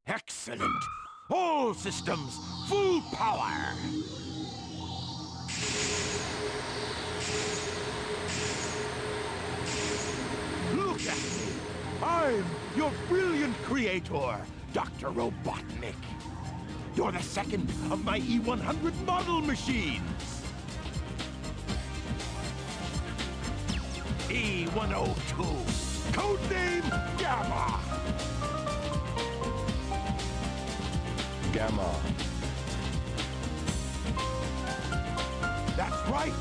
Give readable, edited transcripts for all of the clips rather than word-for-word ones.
Excellent. All systems, full power. Look at me. I'm your brilliant creator, Dr. Robotnik. You're the second of my E100 model machines. E102, codename Gamma. Gamma. That's right.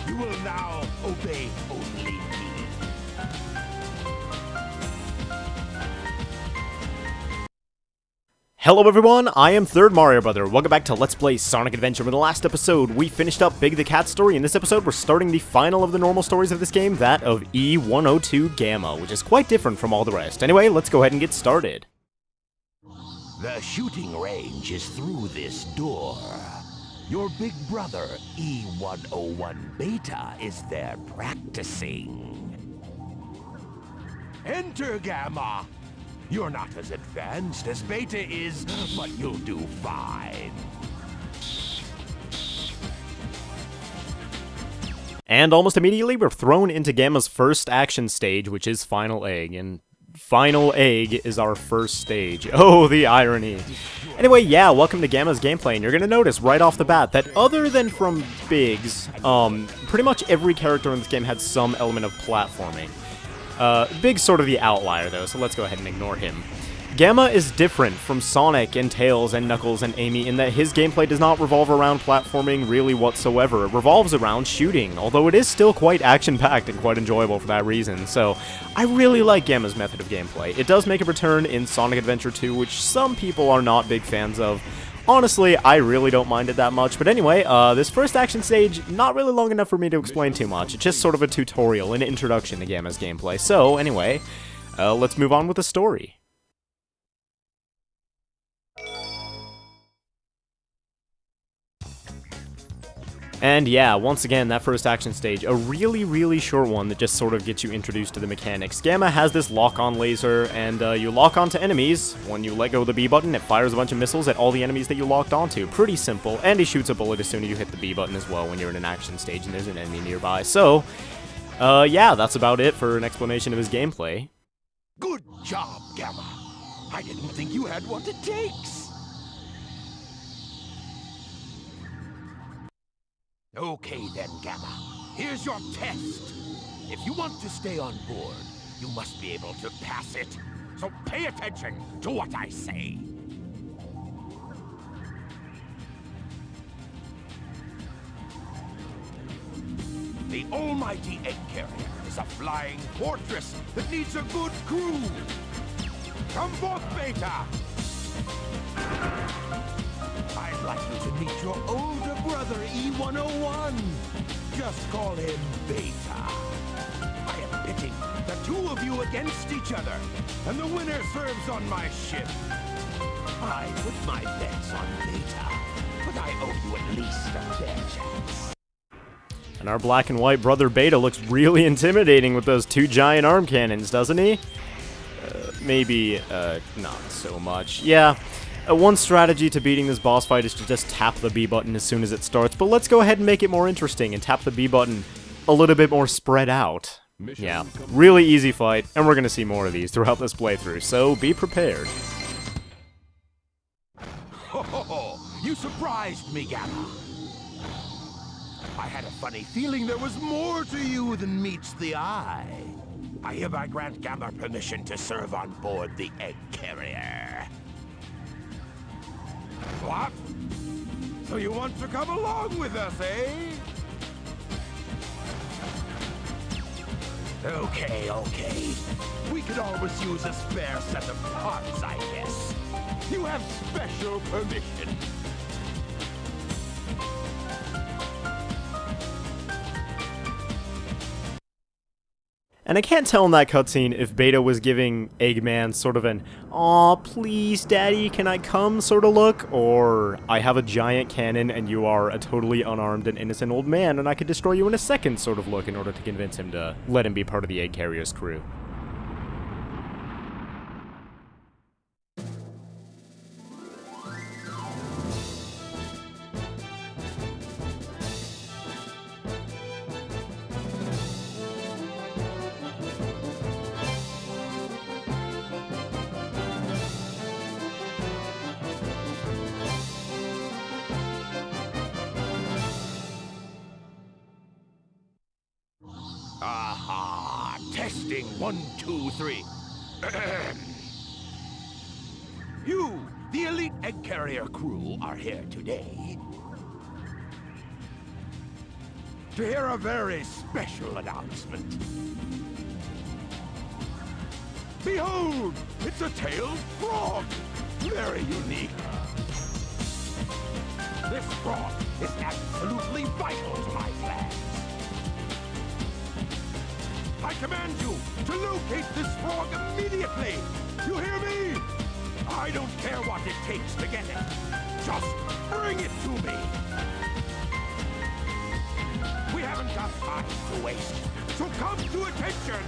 You will now obey only me. Hello everyone, I am Third Mario Brother. Welcome back to Let's Play Sonic Adventure. In the last episode, we finished up Big the Cat's story. In this episode, we're starting the final of the normal stories of this game, that of E102 Gamma, which is quite different from all the rest. Anyway, let's go ahead and get started. The shooting range is through this door. Your big brother, E101 Beta, is there practicing. Enter, Gamma. You're not as advanced as Beta is, but you'll do fine. And almost immediately, we're thrown into Gamma's first action stage, which is Final Egg, and Final Egg is our first stage. Oh, the irony. Anyway, yeah, welcome to Gamma's gameplay, and you're gonna notice right off the bat that other than from Biggs, pretty much every character in this game had some element of platforming. Big's sort of the outlier, though, so let's go ahead and ignore him. Gamma is different from Sonic and Tails and Knuckles and Amy in that his gameplay does not revolve around platforming really whatsoever. It revolves around shooting, although it is still quite action-packed and quite enjoyable for that reason, so I really like Gamma's method of gameplay. It does make a return in Sonic Adventure 2, which some people are not big fans of. Honestly, I really don't mind it that much, but anyway, this first action stage, not really long enough for me to explain too much. It's just sort of a tutorial, an introduction to Gamma's gameplay. So, anyway, let's move on with the story. And yeah, once again, that first action stage, a really short one that just sort of gets you introduced to the mechanics. Gamma has this lock-on laser, and you lock onto enemies. When you let go of the B button, it fires a bunch of missiles at all the enemies that you locked onto. Pretty simple, and he shoots a bullet as soon as you hit the B button as well when you're in an action stage and there's an enemy nearby. So, yeah, that's about it for an explanation of his gameplay. Good job, Gamma. I didn't think you had what it takes. Okay then, Gamma. Here's your test. If you want to stay on board, you must be able to pass it. So pay attention to what I say. The almighty Egg Carrier is a flying fortress that needs a good crew. Come forth, Beta! I'd like you to meet your older brother, E101. Just call him Beta. I am pitting the two of you against each other, and the winner serves on my ship. I put my bets on Beta, but I owe you at least a fair chance. And our black and white brother Beta looks really intimidating with those two giant arm cannons, doesn't he? Maybe, not so much. Yeah. One strategy to beating this boss fight is to just tap the B button as soon as it starts, but let's go ahead and make it more interesting and tap the B button a little bit more spread out. Yeah, really easy fight, and we're gonna see more of these throughout this playthrough, so be prepared. Ho! You surprised me, Gamma. I had a funny feeling there was more to you than meets the eye. I hereby grant Gamma permission to serve on board the Egg Carrier. What? So you want to come along with us, eh? Okay. We could always use a spare set of parts, I guess. You have special permission. And I can't tell in that cutscene if Beta was giving Eggman sort of an "Aw, please, Daddy, can I come" sort of look, or "I have a giant cannon and you are a totally unarmed and innocent old man and I could destroy you in a second" sort of look in order to convince him to let him be part of the Egg Carrier's crew. Testing 1, 2, 3. You, the elite egg carrier crew, are here today to hear a very special announcement. Behold, it's a tailed frog. Very unique. This frog is absolutely vital to my plans. I command you to locate this frog immediately. You hear me? I don't care what it takes to get it. Just bring it to me. We haven't got time to waste, so come to attention.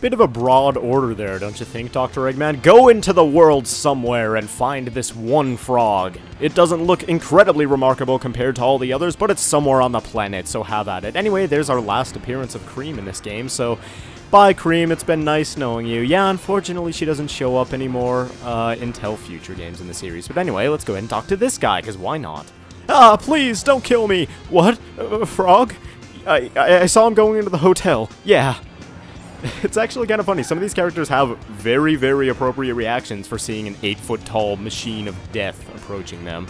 Bit of a broad order there, don't you think, Dr. Eggman? Go into the world somewhere and find this one frog. It doesn't look incredibly remarkable compared to all the others, but it's somewhere on the planet, so have at it. Anyway, there's our last appearance of Cream in this game, so bye, Cream. It's been nice knowing you. Yeah, unfortunately, she doesn't show up anymore until future games in the series. But anyway, let's go ahead and talk to this guy, because why not? Ah, please, don't kill me. What? Frog? I saw him going into the hotel. Yeah. It's actually kind of funny. Some of these characters have very, very appropriate reactions for seeing an 8-foot-tall machine of death approaching them.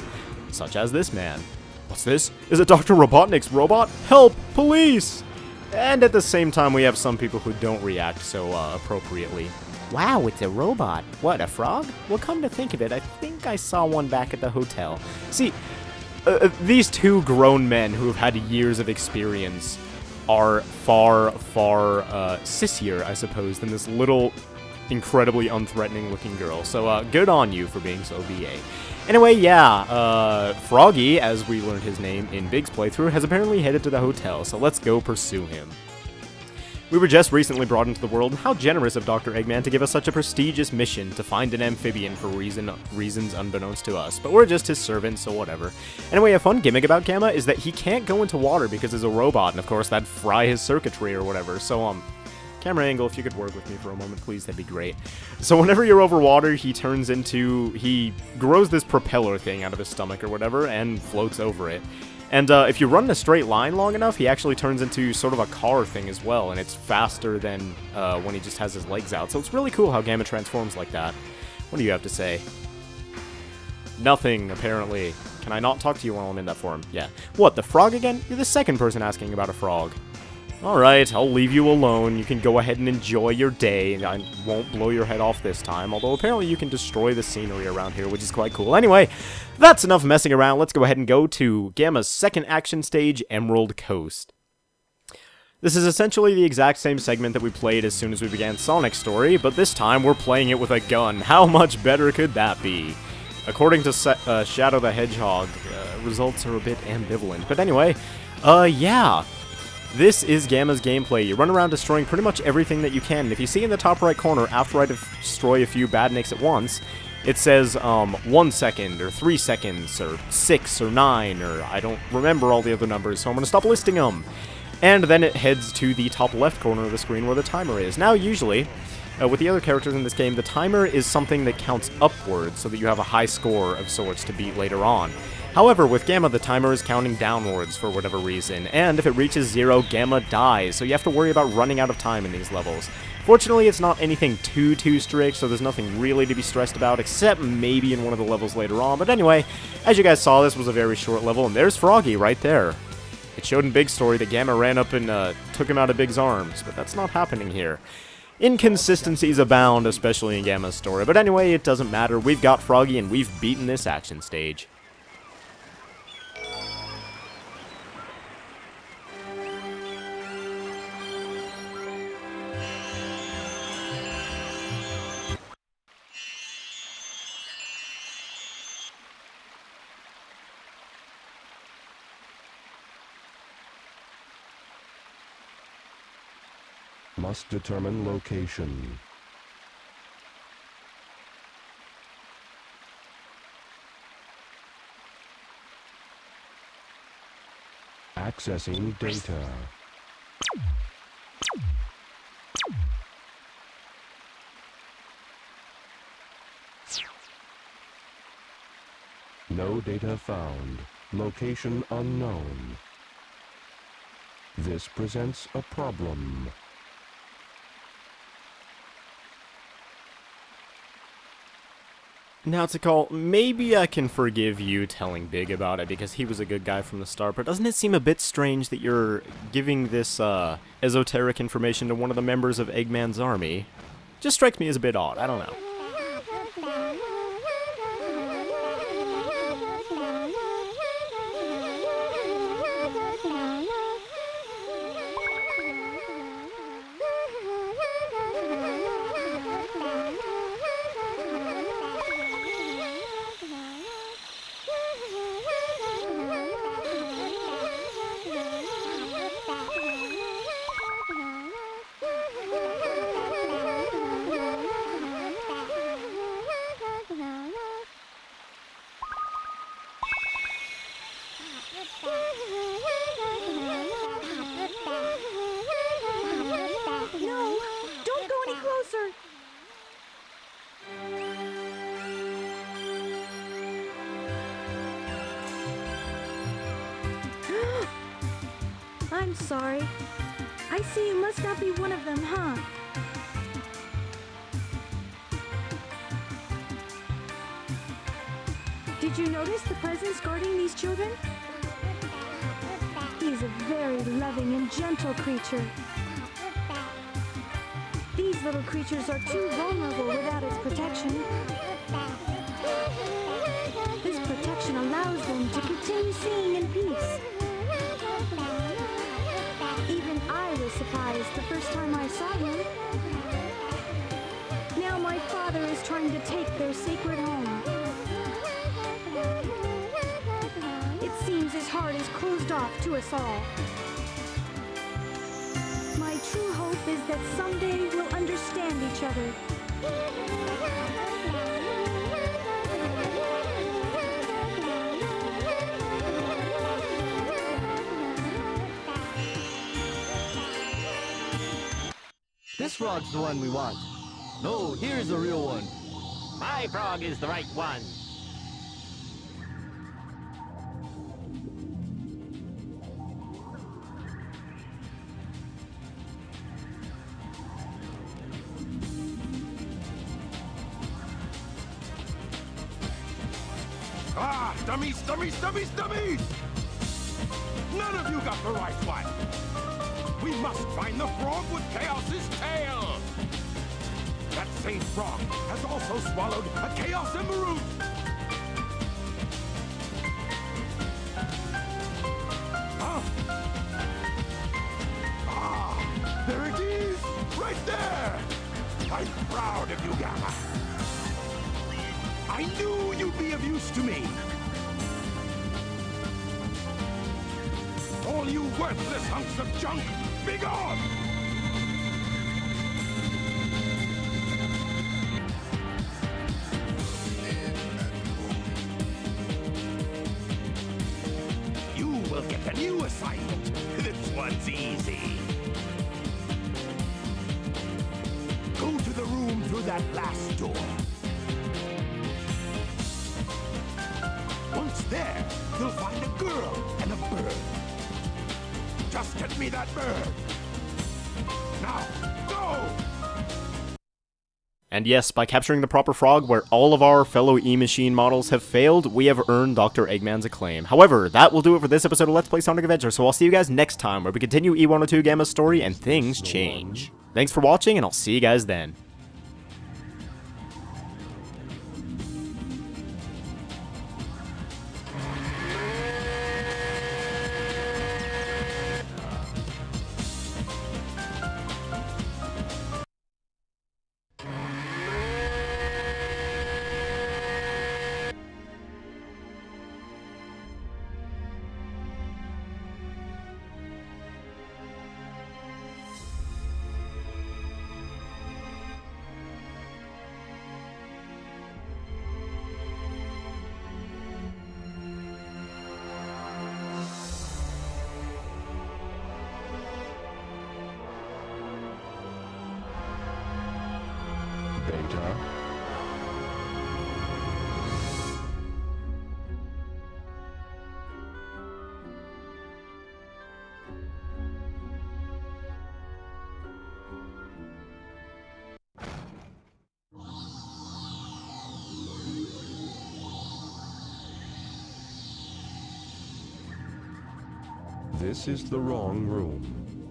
Such as this man. What's this? Is it Dr. Robotnik's robot? Help! Police! And at the same time, we have some people who don't react so appropriately. Wow, it's a robot. What, a frog? Well, come to think of it, I think I saw one back at the hotel. See, these two grown men who have had years of experience are far, far sissier, I suppose, than this little, incredibly unthreatening looking girl. So, good on you for being so VA. Anyway, yeah, Froggy, as we learned his name in Big's playthrough, has apparently headed to the hotel, so let's go pursue him. We were just recently brought into the world, and how generous of Dr. Eggman to give us such a prestigious mission to find an amphibian for reasons unbeknownst to us, but we're just his servants, so whatever. Anyway, a fun gimmick about Gamma is that he can't go into water because he's a robot, and of course that'd fry his circuitry or whatever, so camera angle, if you could work with me for a moment, please, that'd be great. So whenever you're over water, he grows this propeller thing out of his stomach or whatever, and floats over it. And if you run in a straight line long enough, he actually turns into sort of a car thing as well, and it's faster than when he just has his legs out. So it's really cool how Gamma transforms like that. What do you have to say? Nothing, apparently. Can I not talk to you while I'm in that form? Yeah. What, the frog again? You're the second person asking about a frog. Alright, I'll leave you alone. You can go ahead and enjoy your day, and I won't blow your head off this time, although apparently you can destroy the scenery around here, which is quite cool. Anyway, that's enough messing around. Let's go ahead and go to Gamma's second action stage, Emerald Coast. This is essentially the exact same segment that we played as soon as we began Sonic's story, but this time we're playing it with a gun. How much better could that be? According to Shadow the Hedgehog, results are a bit ambivalent. But anyway, yeah. This is Gamma's gameplay. You run around destroying pretty much everything that you can. And if you see in the top right corner, after I destroy a few badniks at once, it says 1 second, or 3 seconds, or 6, or 9, or I don't remember all the other numbers, so I'm going to stop listing them. And then it heads to the top left corner of the screen where the timer is. Now, usually, with the other characters in this game, the timer is something that counts upwards, so that you have a high score of sorts to beat later on. However, with Gamma, the timer is counting downwards for whatever reason, and if it reaches 0, Gamma dies, so you have to worry about running out of time in these levels. Fortunately, it's not anything too strict, so there's nothing really to be stressed about, except maybe in one of the levels later on. But anyway, as you guys saw, this was a very short level, and there's Froggy right there. It showed in Big's story that Gamma ran up and took him out of Big's arms, but that's not happening here. Inconsistencies abound, especially in Gamma's story, but anyway, it doesn't matter. We've got Froggy, and we've beaten this action stage. Must determine location. Accessing data. No data found. Location unknown. This presents a problem. Now, Tikal, maybe I can forgive you telling Big about it because he was a good guy from the start, but doesn't it seem a bit strange that you're giving this esoteric information to one of the members of Eggman's army? Just strikes me as a bit odd, I don't know. No, don't go any closer. I'm sorry. I see you must not be one of them, huh? Did you notice the presence guarding these children? He's a very loving and gentle creature. These little creatures are too vulnerable without its protection. This protection allows them to continue seeing in peace. Even I was surprised the first time I saw him. Now my father is trying to take their sacred home. It seems his heart is closed off to us all. My true hope is that someday we'll understand each other. This frog's the one we want. No, here's the real one. My frog is the right one. Ah, dummies, dummies, dummies, dummies! None of you got the right one. We must find the frog with Chaos's tail. That same frog has also swallowed a Chaos Emerald. Huh? Ah, there it is, right there. I'm proud of you, Gamma. I knew you'd be of use to me. All you worthless hunks of junk, be gone! You will get a new assignment. This one's easy. Go to the room through that last door. Once there, you'll find a girl and a bird. Just get me that bird. Now, go! And yes, by capturing the proper frog where all of our fellow E-Machine models have failed, we have earned Dr. Eggman's acclaim. However, that will do it for this episode of Let's Play Sonic Adventure, so I'll see you guys next time where we continue E102 Gamma's story and things change. Thanks for watching, and I'll see you guys then. This is the wrong room.